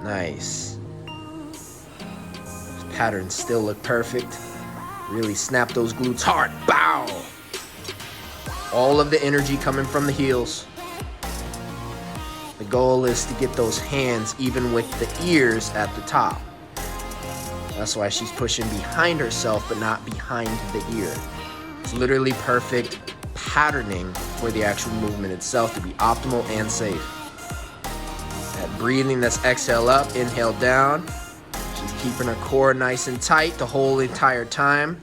Nice. Patterns still look perfect. Really snap those glutes hard. Bow! All of the energy coming from the heels. The goal is to get those hands even with the ears at the top. That's why she's pushing behind herself, but not behind the ear. It's literally perfect patterning for the actual movement itself to be optimal and safe. That breathing, that's exhale up, inhale down. She's keeping her core nice and tight the whole entire time.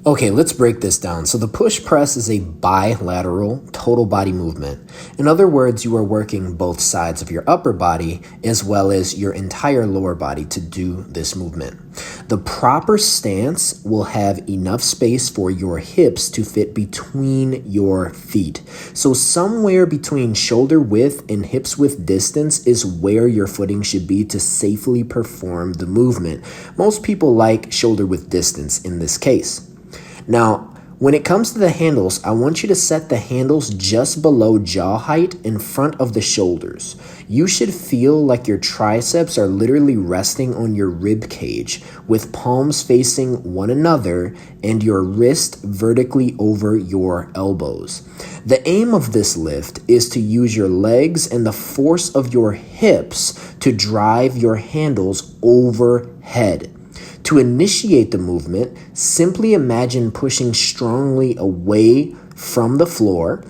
Okay, let's break this down. So the push press is a bilateral total body movement. In other words, you are working both sides of your upper body as well as your entire lower body to do this movement. The proper stance will have enough space for your hips to fit between your feet. So somewhere between shoulder width and hips width distance is where your footing should be to safely perform the movement. Most people like shoulder width distance in this case. Now, when it comes to the handles, I want you to set the handles just below jaw height in front of the shoulders. You should feel like your triceps are literally resting on your rib cage with palms facing one another and your wrist vertically over your elbows. The aim of this lift is to use your legs and the force of your hips to drive your handles overhead. To initiate the movement, simply imagine pushing strongly away from the floor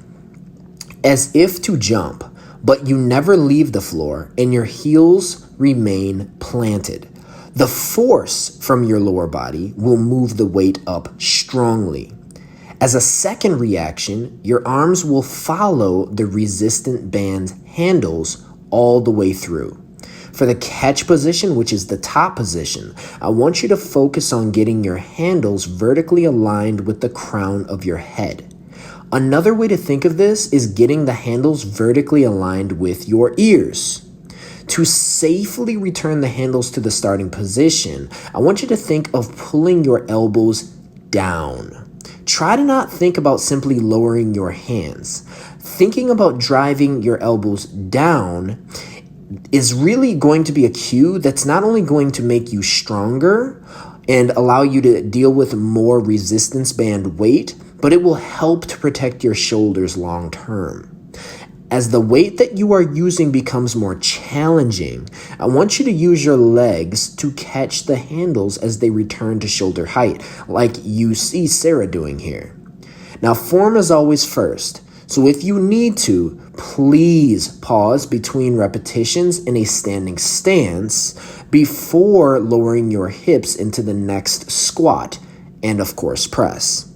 as if to jump, but you never leave the floor and your heels remain planted. The force from your lower body will move the weight up strongly. As a second reaction, your arms will follow the resistant band handles all the way through. For the catch position, which is the top position, I want you to focus on getting your handles vertically aligned with the crown of your head. Another way to think of this is getting the handles vertically aligned with your ears. To safely return the handles to the starting position, I want you to think of pulling your elbows down. Try to not think about simply lowering your hands. Thinking about driving your elbows down is really going to be a cue that's not only going to make you stronger and allow you to deal with more resistance band weight, but it will help to protect your shoulders long term. As the weight that you are using becomes more challenging, I want you to use your legs to catch the handles as they return to shoulder height, like you see Sarah doing here. Now, form is always first. So if you need to, please pause between repetitions in a standing stance before lowering your hips into the next squat and, of course, press.